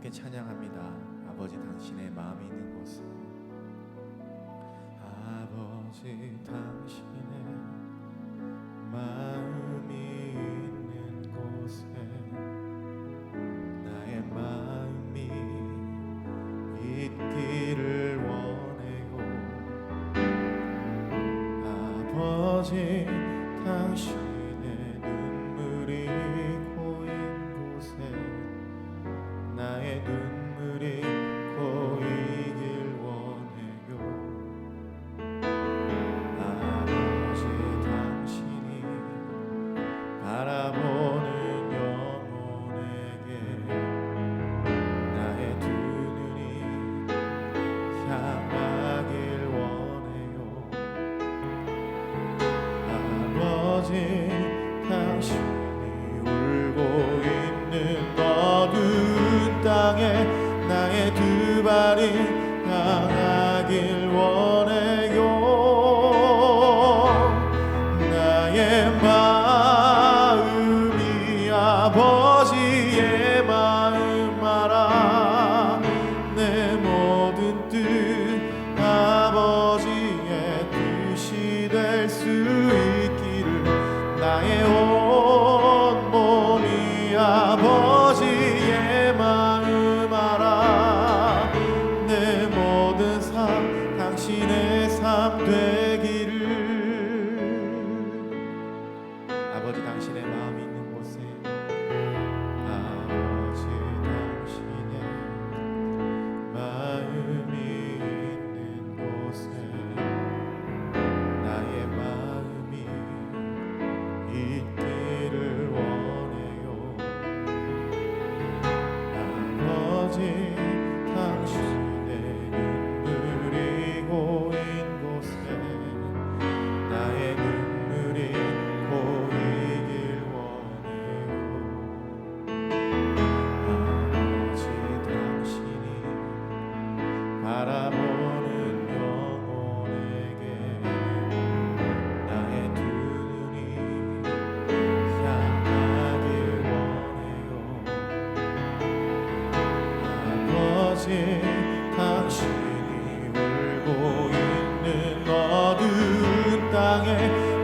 함께 찬양합니다. 아버지 당신의 마음이 있는 곳에, 아버지 당신의 마음이 있는 곳에 나의 마음이 있기를 원해요. 아버지 당신의 눈물이 고인 곳에 나의 눈물이 고이길 원해요. 아버지 당신이 바라보는 영혼에게 나의 두 눈이 향하길 원해요. 아버지 당신이 울고 있는 어두운 땅에 나의 두 발이 향하길 원해요. 나의 마음이 아버지의 마음 알아. 내 모든 뜻 아버지의 뜻이 될 수 있기를 나의 온 몸이 아버지의 마음 알아. 내 모든 삶 당신의 삶 되기를. 아버지 당신의 마음이 있는 곳에, 아버지 당신의 마음이 있는 곳에 나의 마음이 있기를 원해요. 아버지 당신의 눈물이 고인 곳에 나의 눈물이 고이길 원해요. 아버지 당신이 바라보는 영혼에게 나의 두 눈이 향하길 원해요. 아버지 당신이 울고 있는 어두운 땅에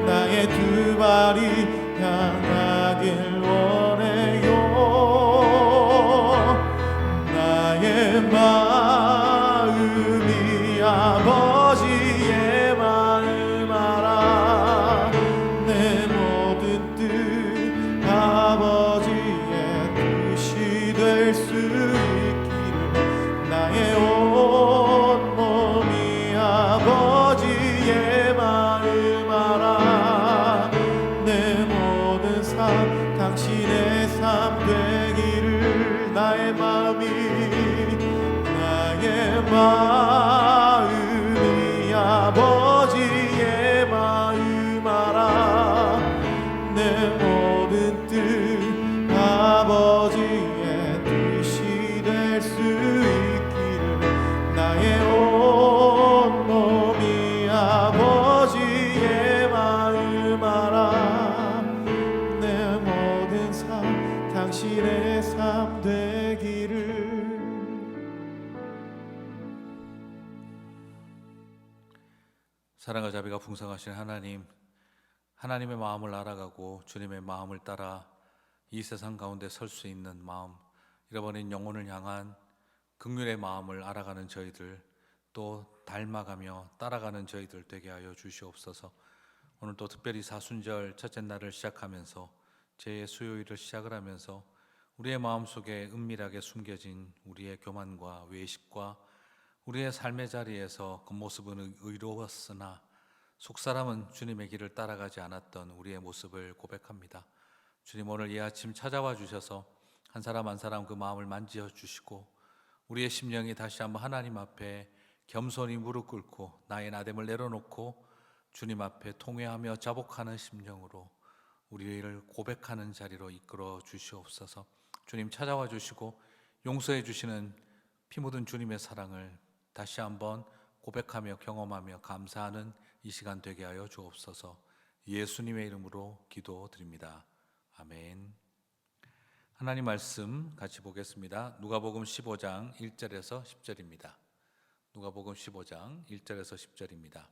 나의 두 발이 향하길 원해요. 나의 마음이 아버지의 마음 알아. 내 모든 뜻 아버지의 뜻이 될 수 있기를 나의 온 몸이 아버지의 마음 알아. 내 모든 삶 당신의 삶 되기를. 나의 마음이 아버지의 마음 알아. 내 모든 뜻 아버지의 뜻이 될 수 있기를 나의 온 몸이 아버지의 마음 알아. 내 모든 삶 당신의 삶 되기를. 사랑과 자비가 풍성하신 하나님, 하나님의 마음을 알아가고 주님의 마음을 따라 이 세상 가운데 설 수 있는 마음, 잃어버린 영혼을 향한 긍휼의 마음을 알아가는 저희들, 또 닮아가며 따라가는 저희들 되게 하여 주시옵소서. 오늘 또 특별히 사순절 첫째 날을 시작하면서 제 수요일을 시작을 하면서 우리의 마음속에 은밀하게 숨겨진 우리의 교만과 외식과 우리의 삶의 자리에서 겉모습은 의로웠으나 속사람은 주님의 길을 따라가지 않았던 우리의 모습을 고백합니다. 주님, 오늘 이 아침 찾아와 주셔서 한 사람 한 사람 그 마음을 만지어 주시고 우리의 심령이 다시 한번 하나님 앞에 겸손히 무릎 꿇고 나의 나됨을 내려놓고 주님 앞에 통회하며 자복하는 심령으로 우리를 고백하는 자리로 이끌어 주시옵소서. 주님 찾아와 주시고 용서해 주시는 피 묻은 주님의 사랑을 다시 한번 고백하며 경험하며 감사하는 이 시간 되게 하여 주옵소서. 예수님의 이름으로 기도드립니다. 아멘. 하나님 말씀 같이 보겠습니다. 누가복음 15장 1절에서 10절입니다. 누가복음 15장 1절에서 10절입니다.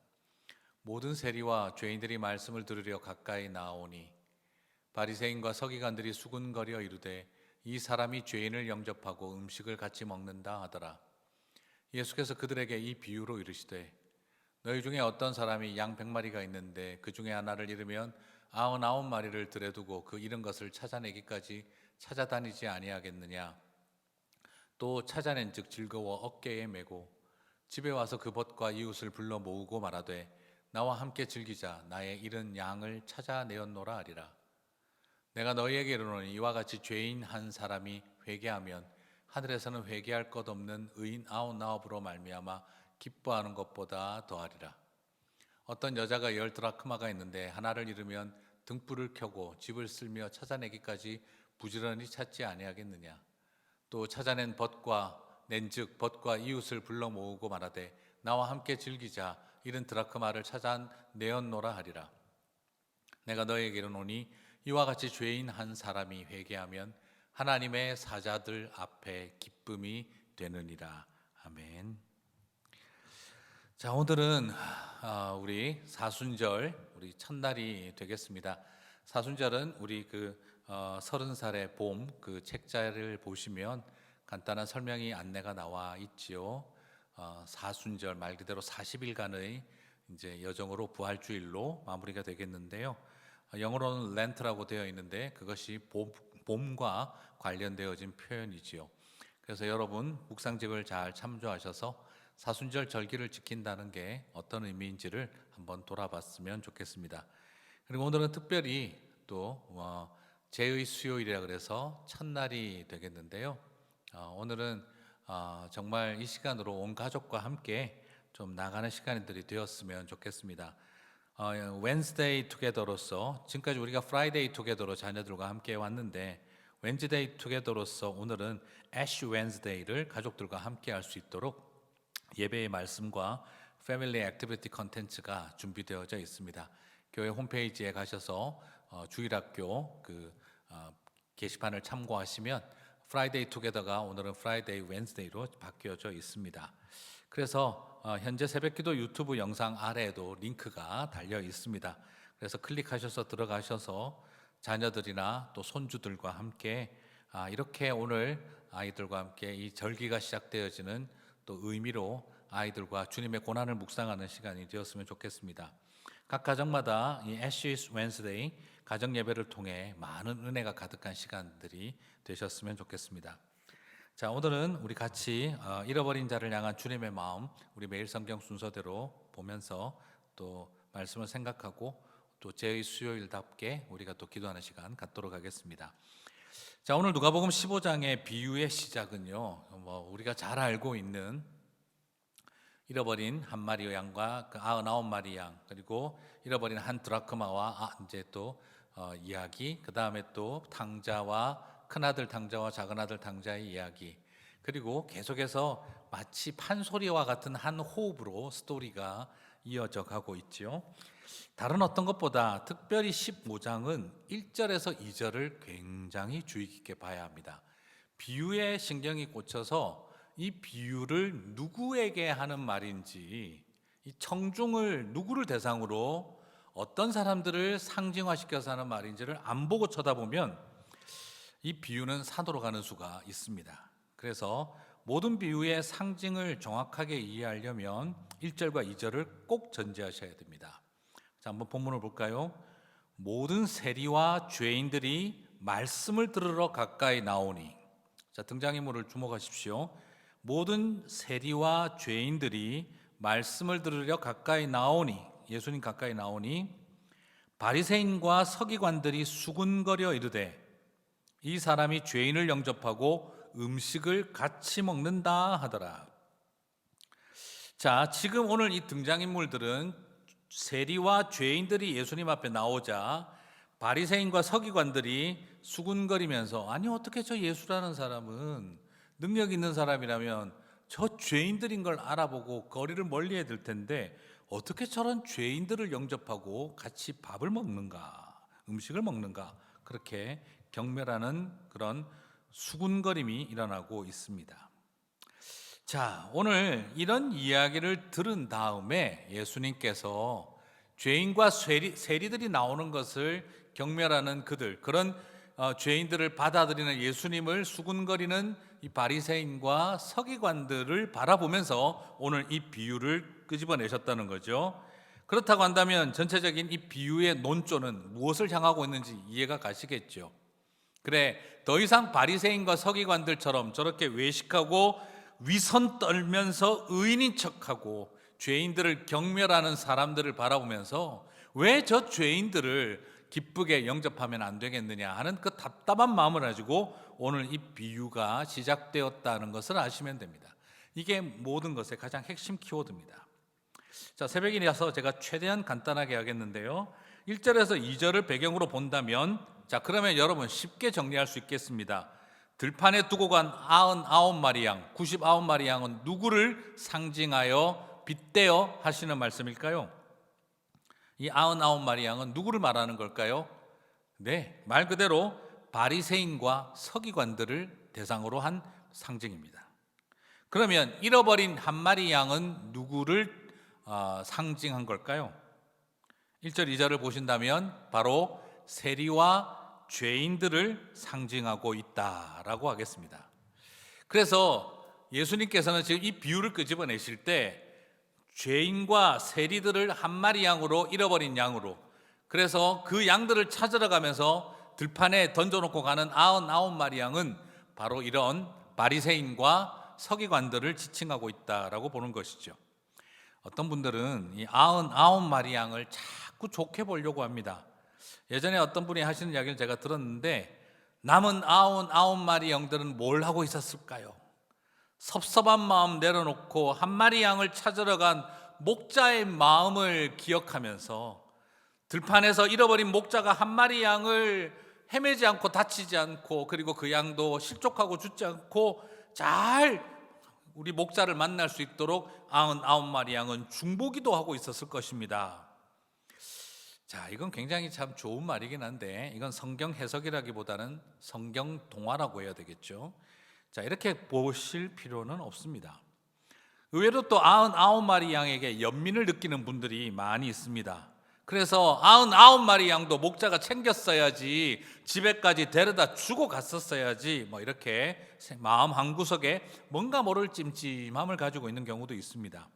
모든 세리와 죄인들이 말씀을 들으려 가까이 나오니 바리새인과 서기관들이 수군거려 이르되 이 사람이 죄인을 영접하고 음식을 같이 먹는다 하더라. 예수께서 그들에게 이 비유로 이르시되 너희 중에 어떤 사람이 양 100마리가 있는데 그 중에 하나를 잃으면 99마리를 들여 두고 그 잃은 것을 찾아내기까지 찾아다니지 아니하겠느냐. 또 찾아낸즉 즐거워 어깨에 메고 집에 와서 그 벗과 이웃을 불러 모으고 말하되 나와 함께 즐기자. 나의 잃은 양을 찾아내었노라 하리라. 내가 너희에게 이르노니 이와 같이 죄인 한 사람이 회개하면 하늘에서는 회개할 것 없는 의인 99으로 말미암아 기뻐하는 것보다 더하리라. 어떤 여자가 10드라크마가 있는데 하나를 잃으면 등불을 켜고 집을 쓸며 찾아내기까지 부지런히 찾지 아니하겠느냐. 또 찾아낸 낸즉 벗과 이웃을 불러 모으고 말하되 나와 함께 즐기자. 잃은 드라크마를 찾아내었노라 하리라. 내가 너희에게 이르노니 이와 같이 죄인 한 사람이 회개하면 하나님의 사자들 앞에 기쁨이 되느니라. 아멘. 자, 오늘은 우리 사순절, 우리 첫날이 되겠습니다. 사순절은 우리 30살의 봄 그 책자를 보시면 간단한 설명이 안내가 나와 있지요. 사순절 말 그대로 40일간의 이제 여정으로 부활주일로 마무리가 되겠는데요. 영어로는 렌트라고 되어 있는데 그것이 봄과 관련되어진 표현이지요. 그래서 여러분 묵상집을 잘 참조하셔서 사순절 절기를 지킨다는 게 어떤 의미인지를 한번 돌아봤으면 좋겠습니다. 그리고 오늘은 특별히 또 제의 수요일이라 그래서 첫날이 되겠는데요. 오늘은 정말 이 시간으로 온 가족과 함께 좀 나가는 시간들이 되었으면 좋겠습니다. 웬스데이 투게더로서 지금까지 우리가 프라이데이 투게더로 자녀들과 함께 왔는데 웬즈데이 투게더로서 오늘은 애쉬 웬스데이를 가족들과 함께 할 수 있도록 예배의 말씀과 패밀리 액티비티 컨텐츠가 준비되어져 있습니다. 교회 홈페이지에 가셔서 주일학교 게시판을 참고하시면 프라이데이 투게더가 오늘은 프라이데이 웬스데이로 바뀌어져 있습니다. 그래서 현재 새벽기도 유튜브 영상 아래에도 링크가 달려 있습니다. 그래서 클릭하셔서 들어가셔서 자녀들이나 또 손주들과 함께 이렇게 오늘 아이들과 함께 이 절기가 시작되어지는 또 의미로 아이들과 주님의 고난을 묵상하는 시간이 되었으면 좋겠습니다. 각 가정마다 이 애쉬 웬스데이 가정 예배를 통해 많은 은혜가 가득한 시간들이 되셨으면 좋겠습니다. 자, 오늘은 우리 같이 잃어버린 자를 향한 주님의 마음, 우리 매일 성경 순서대로 보면서 또 말씀을 생각하고 또 제의 수요일답게 우리가 또 기도하는 시간 갖도록 하겠습니다. 자, 오늘 누가복음 15장의 비유의 시작은요, 우리가 잘 알고 있는 잃어버린 한 마리 양과 99마리 양, 그리고 잃어버린 한 드라크마와 이제 또 이야기, 그 다음에 또 탕자와 큰아들 탕자와 작은아들 탕자의 이야기, 그리고 계속해서 마치 판소리와 같은 한 호흡으로 스토리가 이어져 가고 있죠. 다른 어떤 것보다 특별히 15장은 1절에서 2절을 굉장히 주의 깊게 봐야 합니다. 비유에 신경이 꽂혀서 이 비유를 누구에게 하는 말인지, 이 청중을 누구를 대상으로 어떤 사람들을 상징화시켜서 하는 말인지를 안 보고 쳐다보면 이 비유는 산으로 가는 수가 있습니다. 그래서 모든 비유의 상징을 정확하게 이해하려면 1절과 2절을 꼭 전제하셔야 됩니다. 자, 한번 본문을 볼까요? 모든 세리와 죄인들이 말씀을 들으러 가까이 나오니. 자, 등장인물을 주목하십시오. 모든 세리와 죄인들이 말씀을 들으려 가까이 나오니, 예수님 가까이 나오니 바리새인과 서기관들이 수군거려 이르되 이 사람이 죄인을 영접하고 음식을 같이 먹는다 하더라. 자, 지금 오늘 이 등장인물들은 세리와 죄인들이 예수님 앞에 나오자 바리새인과 서기관들이 수군거리면서 아니 어떻게 저 예수라는 사람은 능력 있는 사람이라면 저 죄인들인 걸 알아보고 거리를 멀리해야 될 텐데 어떻게 저런 죄인들을 영접하고 같이 밥을 먹는가, 음식을 먹는가, 그렇게 경멸하는 그런 수군거림이 일어나고 있습니다. 자, 오늘 이런 이야기를 들은 다음에 예수님께서 죄인과 세리들이 나오는 것을 경멸하는 그런 죄인들을 받아들이는 예수님을 수군거리는 이 바리새인과 서기관들을 바라보면서 오늘 이 비유를 끄집어내셨다는 거죠. 그렇다고 한다면 전체적인 이 비유의 논조는 무엇을 향하고 있는지 이해가 가시겠죠. 그래, 더 이상 바리새인과 서기관들처럼 저렇게 외식하고 위선 떨면서 의인인 척하고 죄인들을 경멸하는 사람들을 바라보면서 왜 저 죄인들을 기쁘게 영접하면 안 되겠느냐 하는 그 답답한 마음을 가지고 오늘 이 비유가 시작되었다는 것을 아시면 됩니다. 이게 모든 것의 가장 핵심 키워드입니다. 자, 새벽이라서 제가 최대한 간단하게 하겠는데요. 1절에서 2절을 배경으로 본다면, 자, 그러면 여러분 쉽게 정리할 수 있겠습니다. 들판에 두고 간 99마리 양, 99마리 양은 누구를 상징하여 빗대어 하시는 말씀일까요? 이 99마리 양은 누구를 말하는 걸까요? 네, 말 그대로 바리새인과 서기관들을 대상으로 한 상징입니다. 그러면 잃어버린 한 마리 양은 누구를 상징한 걸까요? 1절, 2절을 보신다면 바로 세리와 죄인들을 상징하고 있다라고 하겠습니다. 그래서 예수님께서는 지금 이 비유를 끄집어내실 때 죄인과 세리들을 한 마리 양으로, 잃어버린 양으로, 그래서 그 양들을 찾으러 가면서 들판에 던져놓고 가는 99마리 양은 바로 이런 바리새인과 서기관들을 지칭하고 있다라고 보는 것이죠. 어떤 분들은 이 99마리 양을 자꾸 좋게 보려고 합니다. 예전에 어떤 분이 하시는 이야기를 제가 들었는데, 남은 99마리 양들은 뭘 하고 있었을까요? 섭섭한 마음 내려놓고 한 마리 양을 찾으러 간 목자의 마음을 기억하면서 들판에서 잃어버린 목자가 한 마리 양을 헤매지 않고 다치지 않고, 그리고 그 양도 실족하고 죽지 않고 잘 우리 목자를 만날 수 있도록 99마리 양은 중보기도 하고 있었을 것입니다. 자, 이건 굉장히 참 좋은 말이긴 한데 이건 성경 해석이라기보다는 성경 동화라고 해야 되겠죠. 자, 이렇게 보실 필요는 없습니다. 의외로 또 99마리 양에게 연민을 느끼는 분들이 많이 있습니다. 그래서 99마리 양도 목자가 챙겼어야지, 집에까지 데려다 주고 갔었어야지, 뭐 이렇게 마음 한구석에 뭔가 모를 찜찜함을 가지고 있는 경우도 있습니다.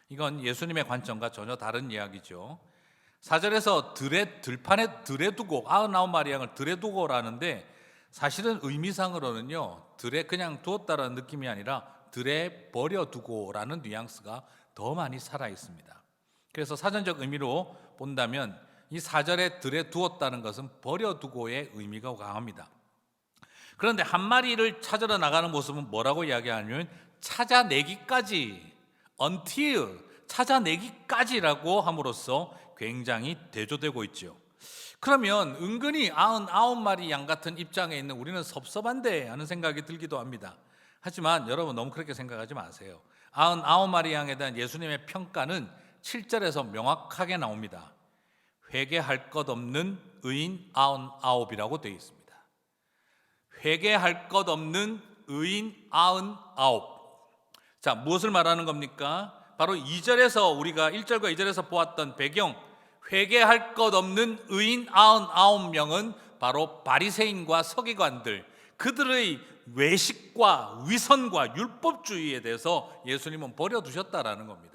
이건 예수님의 관점과 전혀 다른 이야기죠. 4절에서 들판에 들에 두고, 99마리 양을 들에 두고라는데 사실은 의미상으로는요, 들에 그냥 두었다라는 느낌이 아니라 들에 버려두고라는 뉘앙스가 더 많이 살아 있습니다. 그래서 사전적 의미로 본다면 이 4절에 들에 두었다는 것은 버려두고의 의미가 강합니다. 그런데 한 마리를 찾으러 나가는 모습은 뭐라고 이야기하냐면 찾아내기까지, until, 찾아내기까지라고 함으로써 굉장히 대조되고 있죠. 그러면 은근히 99마리 양 같은 입장에 있는 우리는 섭섭한데 하는 생각이 들기도 합니다. 하지만 여러분 너무 그렇게 생각하지 마세요. 99마리 양에 대한 예수님의 평가는 7절에서 명확하게 나옵니다. 회개할 것 없는 의인 99이라고 되어 있습니다. 회개할 것 없는 의인 99. 자, 무엇을 말하는 겁니까? 바로 2절에서 우리가 1절과 2절에서 보았던 배경, 회개할 것 없는 의인 99명은 바로 바리새인과 서기관들, 그들의 외식과 위선과 율법주의에 대해서 예수님은 버려두셨다라는 겁니다.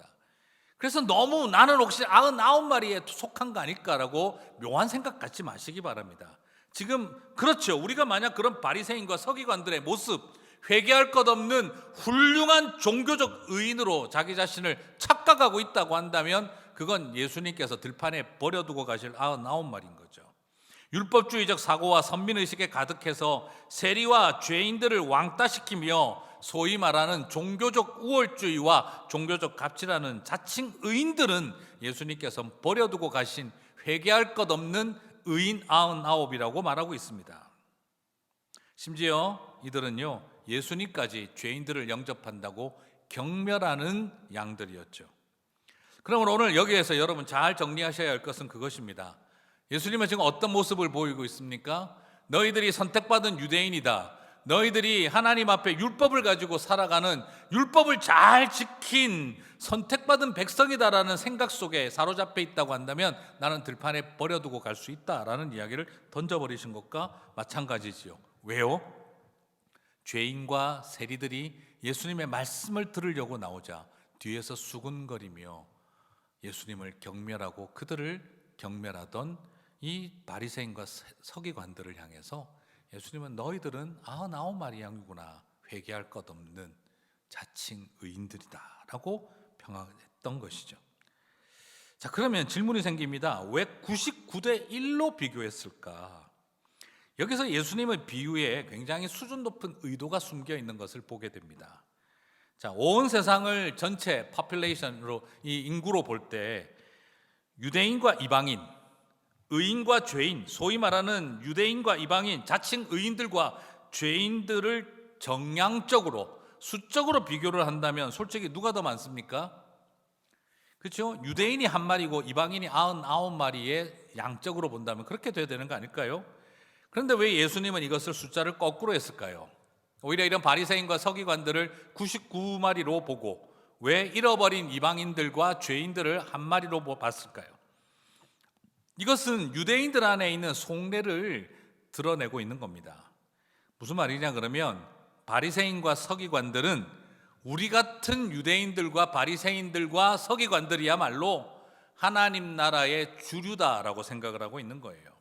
그래서 너무 나는 혹시 99마리에 속한 거 아닐까라고 묘한 생각 갖지 마시기 바랍니다. 지금 그렇죠, 우리가 만약 그런 바리새인과 서기관들의 모습, 회개할 것 없는 훌륭한 종교적 의인으로 자기 자신을 착각하고 있다고 한다면 그건 예수님께서 들판에 버려두고 가실 99마리인 거죠. 율법주의적 사고와 선민의식에 가득해서 세리와 죄인들을 왕따시키며 소위 말하는 종교적 우월주의와 종교적 가치라는 자칭 의인들은 예수님께서 버려두고 가신 회개할 것 없는 의인 99이라고 말하고 있습니다. 심지어 이들은요, 예수님까지 죄인들을 영접한다고 경멸하는 양들이었죠. 그러면 오늘 여기에서 여러분 잘 정리하셔야 할 것은 그것입니다. 예수님은 지금 어떤 모습을 보이고 있습니까? 너희들이 선택받은 유대인이다. 너희들이 하나님 앞에 율법을 가지고 살아가는, 율법을 잘 지킨 선택받은 백성이다라는 생각 속에 사로잡혀 있다고 한다면 나는 들판에 버려두고 갈 수 있다라는 이야기를 던져버리신 것과 마찬가지지요. 왜요? 죄인과 세리들이 예수님의 말씀을 들으려고 나오자 뒤에서 수군거리며 예수님을 경멸하고 그들을 경멸하던 이 바리새인과 서기관들을 향해서 예수님은 너희들은 99마리 양이구나, 회개할 것 없는 자칭 의인들이다 라고 평하했던 것이죠. 자, 그러면 질문이 생깁니다. 왜 99대 1로 비교했을까? 여기서 예수님의 비유에 굉장히 수준 높은 의도가 숨겨 있는 것을 보게 됩니다. 자, 온 세상을 전체 포퓰레이션으로, 이 인구로 볼 때 유대인과 이방인, 의인과 죄인, 소위 말하는 유대인과 이방인, 자칭 의인들과 죄인들을 정량적으로, 수적으로 비교를 한다면 솔직히 누가 더 많습니까? 그렇죠? 유대인이 한 마리고 이방인이 99마리에 양적으로 본다면 그렇게 돼야 되는 거 아닐까요? 그런데 왜 예수님은 이것을 숫자를 거꾸로 했을까요? 오히려 이런 바리새인과 서기관들을 99마리로 보고 왜 잃어버린 이방인들과 죄인들을 한 마리로 봤을까요? 이것은 유대인들 안에 있는 속내를 드러내고 있는 겁니다. 무슨 말이냐 그러면 바리새인과 서기관들은 우리 같은 유대인들과 바리새인들과 서기관들이야말로 하나님 나라의 주류다라고 생각을 하고 있는 거예요.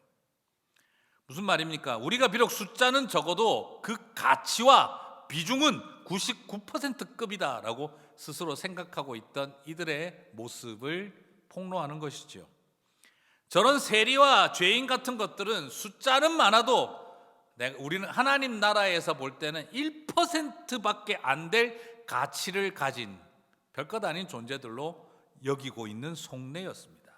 무슨 말입니까? 우리가 비록 숫자는 적어도 그 가치와 비중은 99%급이다라고 스스로 생각하고 있던 이들의 모습을 폭로하는 것이죠. 저런 세리와 죄인 같은 것들은 숫자는 많아도 우리는 하나님 나라에서 볼 때는 1%밖에 안 될 가치를 가진 별것 아닌 존재들로 여기고 있는 속내였습니다.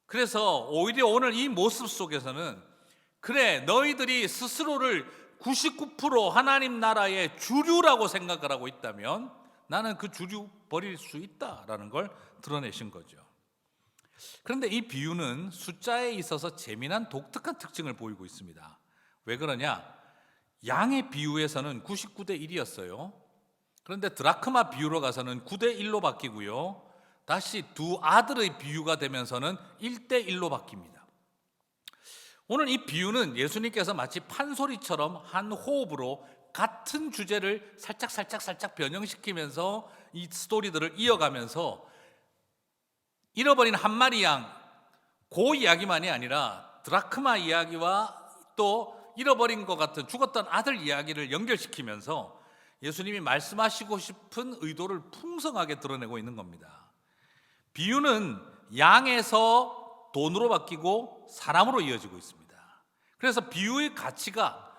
그래서 오히려 오늘 이 모습 속에서는 그래, 너희들이 스스로를 99% 하나님 나라의 주류라고 생각을 하고 있다면 나는 그 주류 버릴 수 있다라는 걸 드러내신 거죠. 그런데 이 비유는 숫자에 있어서 재미난 독특한 특징을 보이고 있습니다. 왜 그러냐? 양의 비유에서는 99대 1이었어요. 그런데 드라크마 비유로 가서는 9대 1로 바뀌고요. 다시 두 아들의 비유가 되면서는 1대 1로 바뀝니다. 오늘 이 비유는 예수님께서 마치 판소리처럼 한 호흡으로 같은 주제를 살짝 변형시키면서 이 스토리들을 이어가면서 잃어버린 한 마리 양, 그 이야기만이 아니라 드라크마 이야기와 또 잃어버린 것 같은 죽었던 아들 이야기를 연결시키면서 예수님이 말씀하시고 싶은 의도를 풍성하게 드러내고 있는 겁니다. 비유는 양에서 돈으로 바뀌고 사람으로 이어지고 있습니다. 그래서 비유의 가치가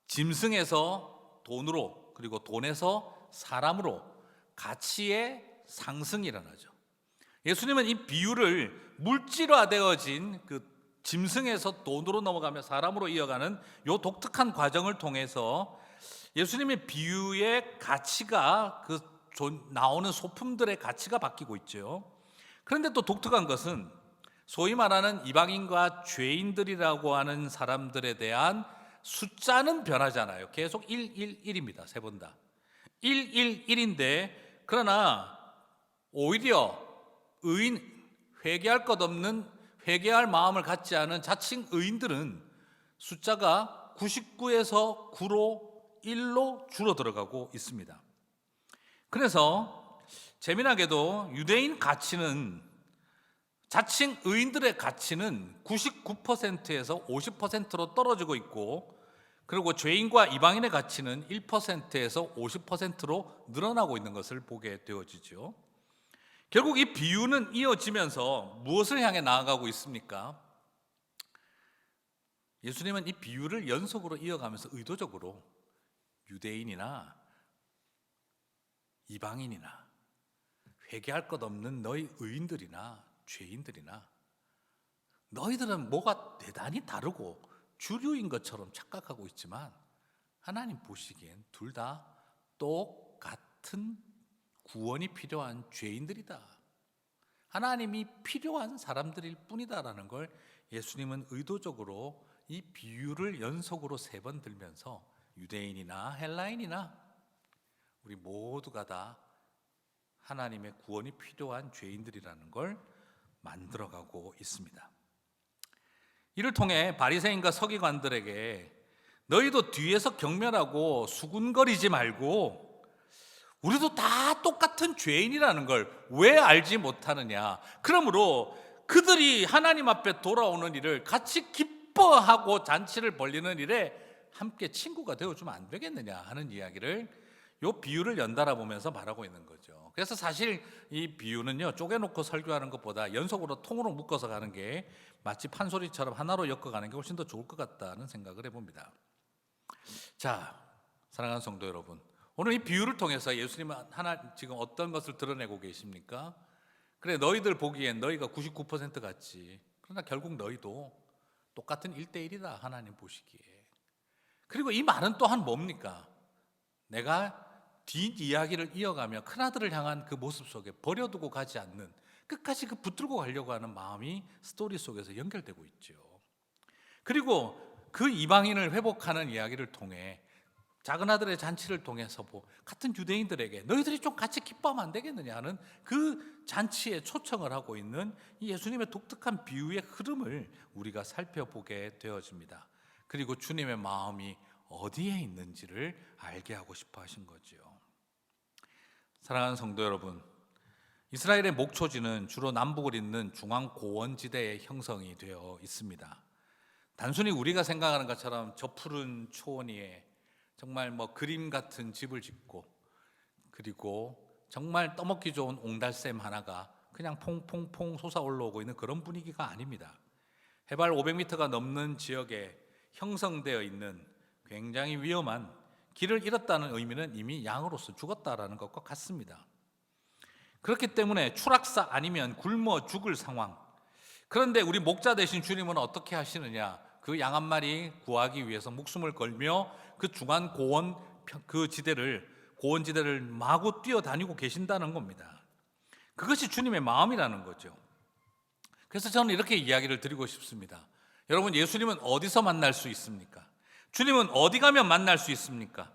짐승에서 돈으로, 그리고 돈에서 사람으로 가치의 상승이 일어나죠. 예수님은 이 비유를 물질화되어진 그 짐승에서 돈으로 넘어가며 사람으로 이어가는 이 독특한 과정을 통해서 예수님의 비유의 가치가 그 나오는 소품들의 가치가 바뀌고 있죠. 그런데 또 독특한 것은 소위 말하는 이방인과 죄인들이라고 하는 사람들에 대한 숫자는 변하잖아요. 계속 111입니다. 세 번 다 111인데 그러나 오히려 의인, 회개할 것 없는, 회개할 마음을 갖지 않은 자칭 의인들은 숫자가 99에서 9로 1로 줄어들어가고 있습니다. 그래서 재미나게도 유대인 가치는, 자칭 의인들의 가치는 99%에서 50%로 떨어지고 있고, 그리고 죄인과 이방인의 가치는 1%에서 50%로 늘어나고 있는 것을 보게 되어지죠. 결국 이 비유는 이어지면서 무엇을 향해 나아가고 있습니까? 예수님은 이 비유를 연속으로 이어가면서 의도적으로 유대인이나 이방인이나 회개할 것 없는 너희 의인들이나 죄인들이나 너희들은 뭐가 대단히 다르고 주류인 것처럼 착각하고 있지만 하나님 보시기엔 둘 다 똑같은 구원이 필요한 죄인들이다. 하나님이 필요한 사람들일 뿐이다라는 걸 예수님은 의도적으로 이 비유를 연속으로 3번 들면서 유대인이나 헬라인이나 우리 모두가 다 하나님의 구원이 필요한 죄인들이라는 걸 만들어가고 있습니다. 이를 통해 바리새인과 서기관들에게 너희도 뒤에서 경멸하고 수군거리지 말고 우리도 다 똑같은 죄인이라는 걸 왜 알지 못하느냐. 그러므로 그들이 하나님 앞에 돌아오는 일을 같이 기뻐하고 잔치를 벌리는 일에 함께 친구가 되어주면 안 되겠느냐 하는 이야기를 이 비유를 연달아 보면서 말하고 있는 거죠. 그래서 사실 이 비유는요, 쪼개놓고 설교하는 것보다 연속으로 통으로 묶어서 가는 게 마치 판소리처럼 하나로 엮어가는 게 훨씬 더 좋을 것 같다는 생각을 해봅니다. 자, 사랑하는 성도 여러분, 오늘 이 비유를 통해서 예수님은 지금 어떤 것을 드러내고 계십니까? 그래, 너희들 보기엔 너희가 99% 같지. 그러나 결국 너희도 똑같은 1대1이다, 하나님 보시기에. 그리고 이 말은 또한 뭡니까? 내가 뒷이야기를 이어가며 큰아들을 향한 그 모습 속에 버려두고 가지 않는, 끝까지 그 붙들고 가려고 하는 마음이 스토리 속에서 연결되고 있죠. 그리고 그 이방인을 회복하는 이야기를 통해 작은 아들의 잔치를 통해서 같은 유대인들에게 너희들이 좀 같이 기뻐하면 안 되겠느냐 하는 그 잔치에 초청을 하고 있는 이 예수님의 독특한 비유의 흐름을 우리가 살펴보게 되어집니다. 그리고 주님의 마음이 어디에 있는지를 알게 하고 싶어 하신 거죠. 사랑하는 성도 여러분, 이스라엘의 목초지는 주로 남북을 잇는 중앙 고원지대에 형성이 되어 있습니다. 단순히 우리가 생각하는 것처럼 저 푸른 초원 위에 정말 그림 같은 집을 짓고, 그리고 정말 떠먹기 좋은 옹달샘 하나가 그냥 퐁퐁퐁 솟아 올라오고 있는 그런 분위기가 아닙니다. 해발 500m가 넘는 지역에 형성되어 있는 굉장히 위험한, 길을 잃었다는 의미는 이미 양으로서 죽었다라는 것과 같습니다. 그렇기 때문에 추락사 아니면 굶어 죽을 상황. 그런데 우리 목자 되신 주님은 어떻게 하시느냐? 그 양 한 마리 구하기 위해서 목숨을 걸며 그 중앙 고원 고원지대를 마구 뛰어다니고 계신다는 겁니다. 그것이 주님의 마음이라는 거죠. 그래서 저는 이렇게 이야기를 드리고 싶습니다. 여러분, 예수님은 어디서 만날 수 있습니까? 주님은 어디 가면 만날 수 있습니까?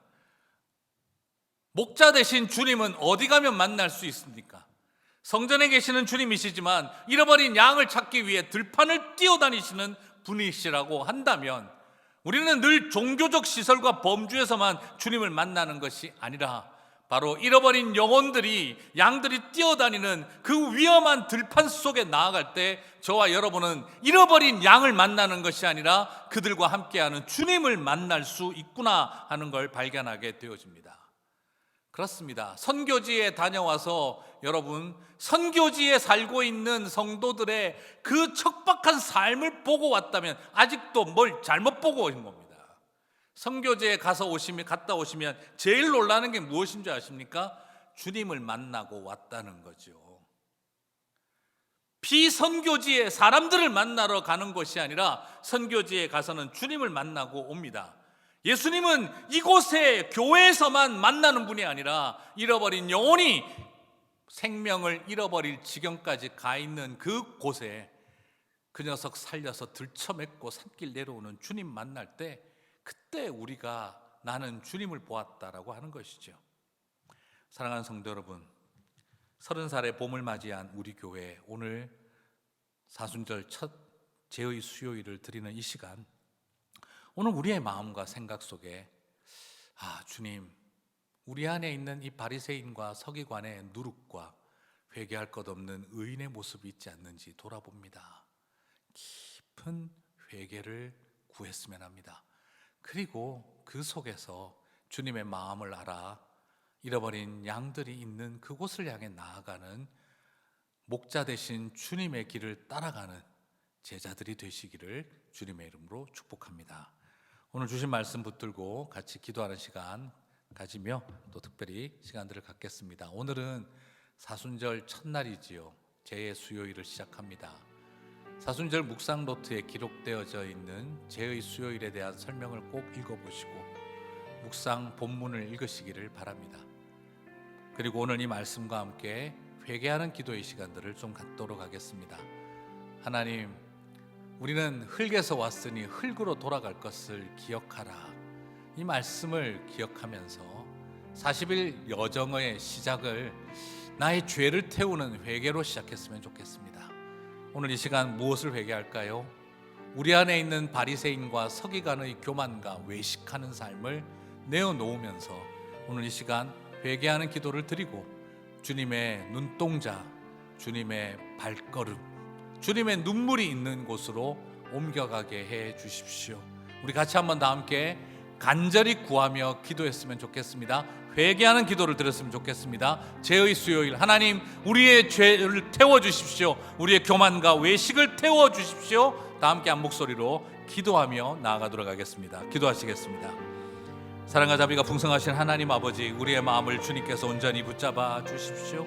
목자 되신 주님은 어디 가면 만날 수 있습니까? 성전에 계시는 주님이시지만 잃어버린 양을 찾기 위해 들판을 뛰어다니시는 분이시라고 한다면 우리는 늘 종교적 시설과 범주에서만 주님을 만나는 것이 아니라 바로 잃어버린 영혼들이, 양들이 뛰어다니는 그 위험한 들판 속에 나아갈 때 저와 여러분은 잃어버린 양을 만나는 것이 아니라 그들과 함께하는 주님을 만날 수 있구나 하는 걸 발견하게 되어집니다. 그렇습니다. 선교지에 다녀와서 여러분, 선교지에 살고 있는 성도들의 그 척박한 삶을 보고 왔다면 아직도 뭘 잘못 보고 오신 겁니다. 선교지에 갔다 오시면 제일 놀라는 게 무엇인 줄 아십니까? 주님을 만나고 왔다는 거죠. 비선교지에 사람들을 만나러 가는 것이 아니라 선교지에 가서는 주님을 만나고 옵니다. 예수님은 이곳에 교회에서만 만나는 분이 아니라 잃어버린 영혼이 생명을 잃어버릴 지경까지 가 있는 그 곳에 그 녀석 살려서 들쳐맺고 산길 내려오는 주님 만날 때, 그때 우리가 나는 주님을 보았다라고 하는 것이죠. 사랑하는 성도 여러분, 30살의 봄을 맞이한 우리 교회, 오늘 사순절 첫 제의 수요일을 드리는 이 시간, 오늘 우리의 마음과 생각 속에 주님, 우리 안에 있는 이 바리새인과 서기관의 누룩과 회개할 것 없는 의인의 모습이 있지 않는지 돌아봅니다. 깊은 회개를 구했으면 합니다. 그리고 그 속에서 주님의 마음을 알아 잃어버린 양들이 있는 그곳을 향해 나아가는 목자 되신 주님의 길을 따라가는 제자들이 되시기를 주님의 이름으로 축복합니다. 오늘 주신 말씀 붙들고 같이 기도하는 시간 가지며 또 특별히 시간들을 갖겠습니다. 오늘은 사순절 첫날이지요. 제의 수요일을 시작합니다. 사순절 묵상 노트에 기록되어져 있는 제의 수요일에 대한 설명을 꼭 읽어보시고 묵상 본문을 읽으시기를 바랍니다. 그리고 오늘 이 말씀과 함께 회개하는 기도의 시간들을 좀 갖도록 하겠습니다. 하나님, 우리는 흙에서 왔으니 흙으로 돌아갈 것을 기억하라. 이 말씀을 기억하면서 40일 여정의 시작을 나의 죄를 태우는 회개로 시작했으면 좋겠습니다. 오늘 이 시간 무엇을 회개할까요? 우리 안에 있는 바리새인과 서기관의 교만과 외식하는 삶을 내어놓으면서 오늘 이 시간 회개하는 기도를 드리고 주님의 눈동자, 주님의 발걸음, 주님의 눈물이 있는 곳으로 옮겨가게 해 주십시오. 우리 같이 한번 다 함께 간절히 구하며 기도했으면 좋겠습니다. 회개하는 기도를 드렸으면 좋겠습니다. 죄의 수요일, 하나님 우리의 죄를 태워주십시오. 우리의 교만과 외식을 태워주십시오. 다 함께 한 목소리로 기도하며 나아가도록 하겠습니다. 기도하시겠습니다. 사랑과 자비가 풍성하신 하나님 아버지, 우리의 마음을 주님께서 온전히 붙잡아 주십시오.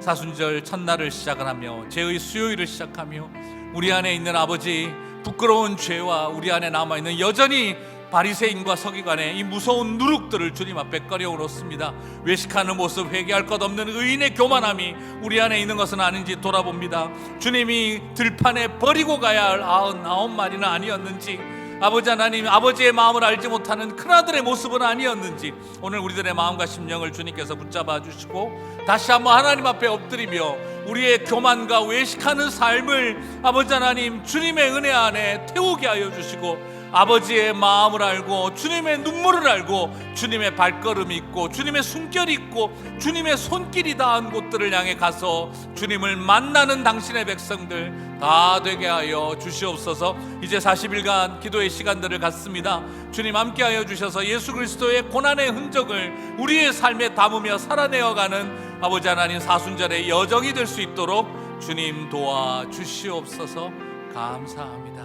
사순절 첫날을 시작을 하며 죄의 수요일을 시작하며 우리 안에 있는 아버지 부끄러운 죄와 우리 안에 남아있는 여전히 바리새인과 서기관의 이 무서운 누룩들을 주님 앞에 꺼려놓습니다. 외식하는 모습, 회개할 것 없는 의인의 교만함이 우리 안에 있는 것은 아닌지 돌아봅니다. 주님이 들판에 버리고 가야 할 99마리는 아니었는지, 아버지 하나님, 아버지의 마음을 알지 못하는 큰아들의 모습은 아니었는지 오늘 우리들의 마음과 심령을 주님께서 붙잡아 주시고 다시 한번 하나님 앞에 엎드리며 우리의 교만과 외식하는 삶을 아버지 하나님 주님의 은혜 안에 태우게 하여 주시고 아버지의 마음을 알고 주님의 눈물을 알고 주님의 발걸음이 있고 주님의 숨결이 있고 주님의 손길이 닿은 곳들을 향해 가서 주님을 만나는 당신의 백성들 다 되게 하여 주시옵소서. 이제 40일간 기도의 시간들을 갖습니다. 주님 함께하여 주셔서 예수 그리스도의 고난의 흔적을 우리의 삶에 담으며 살아내어가는 아버지 하나님 사순절의 여정이 될 수 있도록 주님 도와주시옵소서. 감사합니다.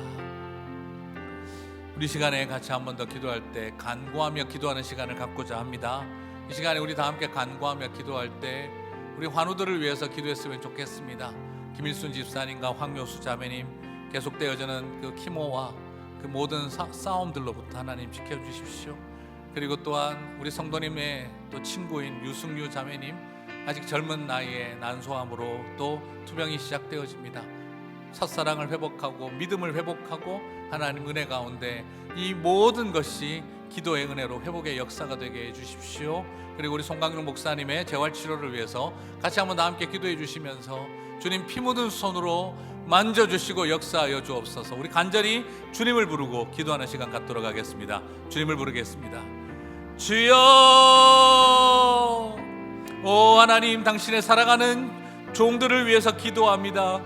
우리 시간에 같이 한 번 더 기도할 때 간구하며 기도하는 시간을 갖고자 합니다. 이 시간에 우리 다 함께 간구하며 기도할 때 우리 환우들을 위해서 기도했으면 좋겠습니다. 김일순 집사님과 황묘수 자매님 계속되어지는 그 키모와 그 모든 싸움들로부터 하나님 지켜주십시오. 그리고 또한 우리 성도님의 또 친구인 유승유 자매님 아직 젊은 나이에 난소암으로 또 투병이 시작되어집니다. 첫사랑을 회복하고 믿음을 회복하고 하나님 은혜 가운데 이 모든 것이 기도의 은혜로 회복의 역사가 되게 해주십시오. 그리고 우리 송강용 목사님의 재활치료를 위해서 같이 한번 다 함께 기도해 주시면서 주님 피 묻은 손으로 만져주시고 역사하여 주옵소서. 우리 간절히 주님을 부르고 기도하는 시간 갖도록 하겠습니다. 주님을 부르겠습니다. 주여, 오 하나님, 당신의 살아가는 종들을 위해서 기도합니다.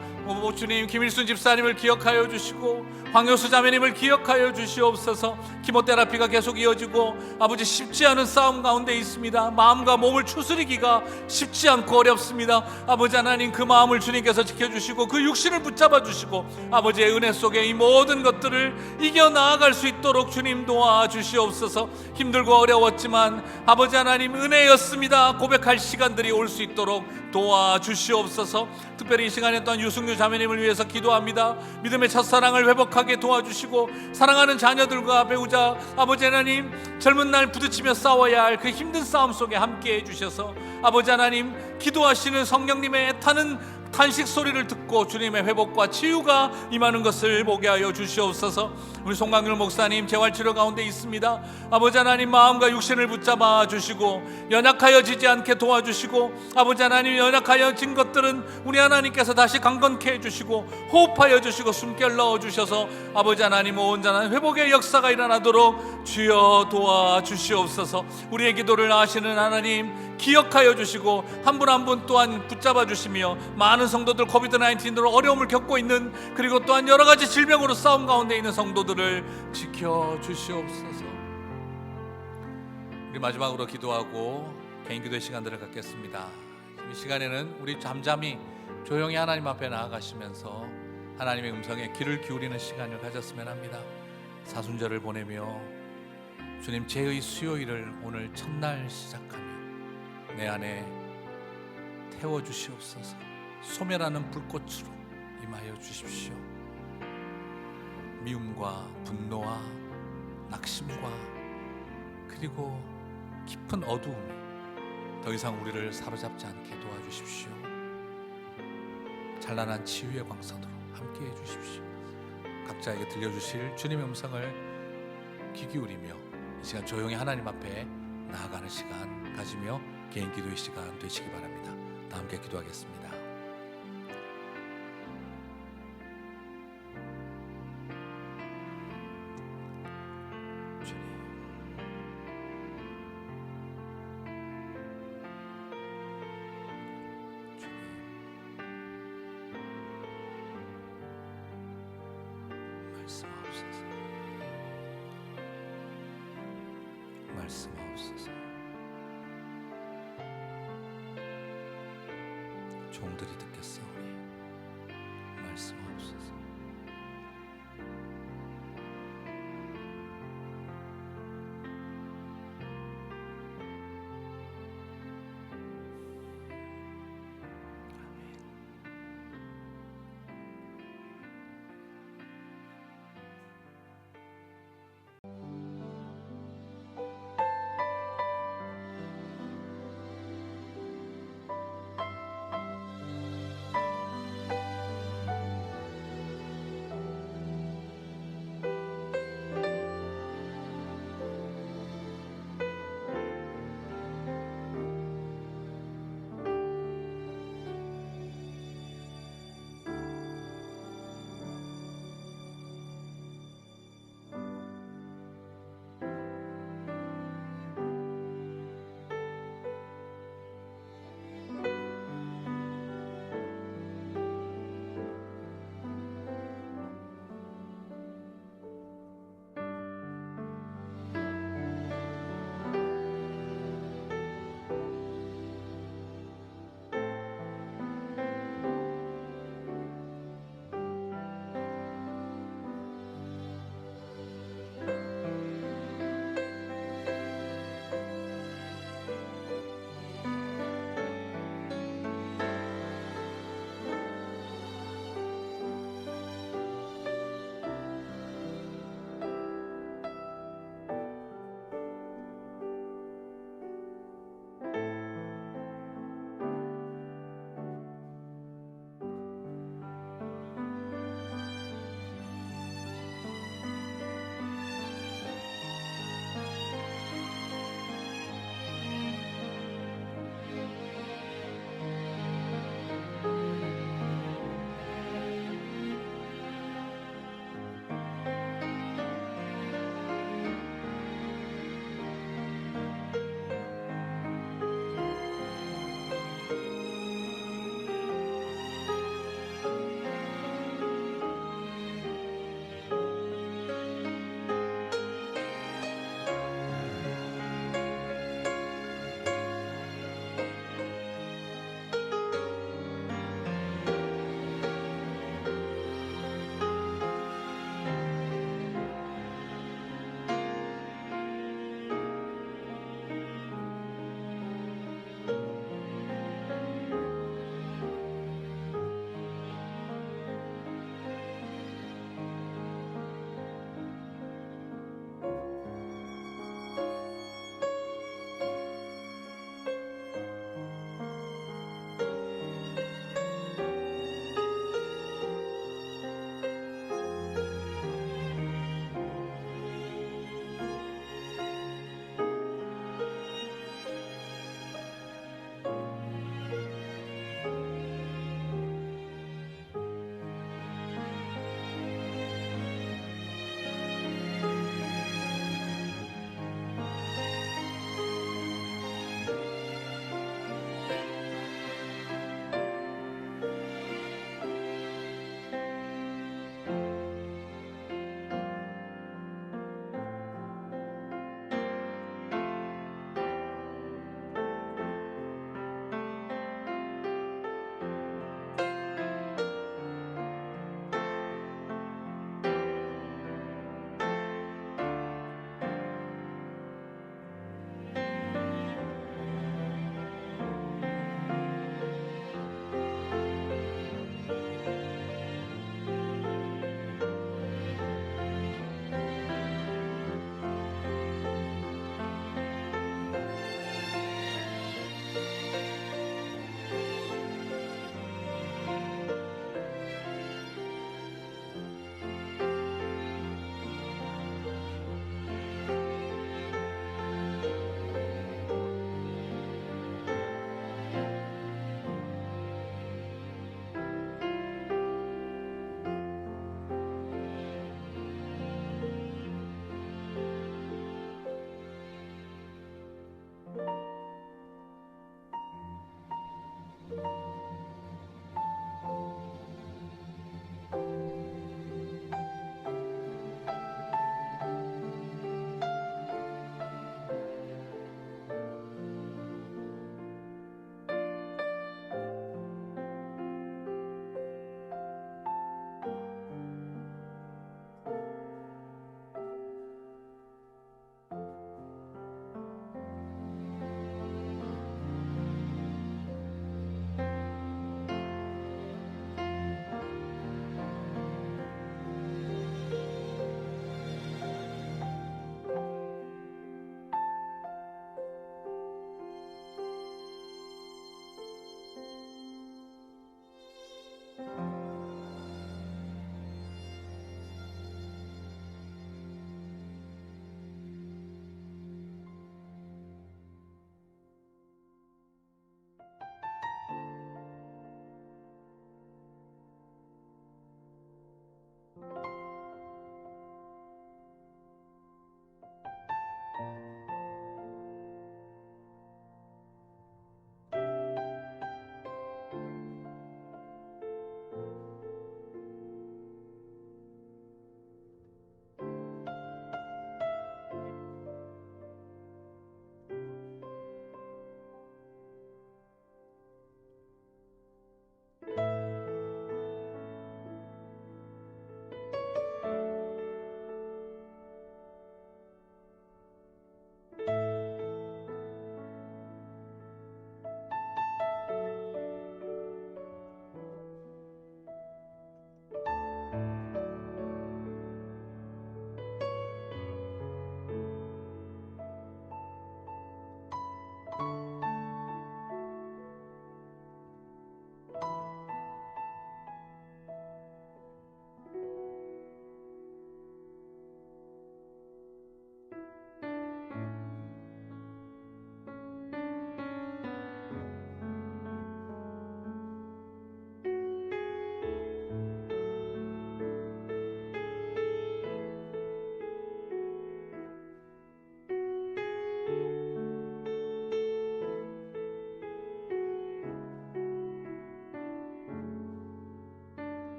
주님, 김일순 집사님을 기억하여 주시고 황효수 자매님을 기억하여 주시옵소서. 키모테라피가 계속 이어지고 아버지 쉽지 않은 싸움 가운데 있습니다. 마음과 몸을 추스리기가 쉽지 않고 어렵습니다. 아버지 하나님, 그 마음을 주님께서 지켜주시고 그 육신을 붙잡아 주시고 아버지의 은혜 속에 이 모든 것들을 이겨나아갈 수 있도록 주님 도와주시옵소서. 힘들고 어려웠지만 아버지 하나님 은혜였습니다 고백할 시간들이 올 수 있도록 도와주시옵소서. 특별히 이 시간에 또한 유승유 자매님을 위해서 기도합니다. 믿음의 첫사랑을 회복하게 도와주시고 사랑하는 자녀들과 배우자 아버지 하나님 젊은 날 부딪히며 싸워야 할 그 힘든 싸움 속에 함께해 주셔서 아버지 하나님 기도하시는 성령님의 애타는 탄식 소리를 듣고 주님의 회복과 치유가 임하는 것을 보게 하여 주시옵소서. 우리 송강률 목사님 재활치료 가운데 있습니다. 아버지 하나님 마음과 육신을 붙잡아 주시고 연약하여지지 않게 도와주시고 아버지 하나님 연약하여진 것들은 우리 하나님께서 다시 강건케 해주시고 호흡하여 주시고 숨결 넣어 주셔서 아버지 하나님 온전한 회복의 역사가 일어나도록 주여 도와주시옵소서. 우리의 기도를 아시는 하나님 기억하여 주시고 한 분 한 분 또한 붙잡아 주시며 많은 성도들 코비드-19으로 어려움을 겪고 있는 그리고 또한 여러 가지 질병으로 싸움 가운데 있는 성도들을 지켜주시옵소서. 우리 마지막으로 기도하고 개인 기도의 시간들을 갖겠습니다. 이 시간에는 우리 잠잠히 조용히 하나님 앞에 나아가시면서 하나님의 음성에 귀를 기울이는 시간을 가졌으면 합니다. 사순절을 보내며 주님 죄의 수요일을 오늘 첫날 시작하며 내 안에 태워주시옵소서. 소멸하는 불꽃으로 임하여 주십시오. 미움과 분노와 낙심과 그리고 깊은 어두움이 더 이상 우리를 사로잡지 않게 도와주십시오. 찬란한 치유의 광선으로 함께해 주십시오. 각자에게 들려주실 주님의 음성을 귀 기울이며 이 시간 조용히 하나님 앞에 나아가는 시간 가지며 개인 기도의 시간 되시기 바랍니다. 다 함께 기도하겠습니다. 말씀하옵소서. 종들이 듣겠사오니 말씀하옵소서.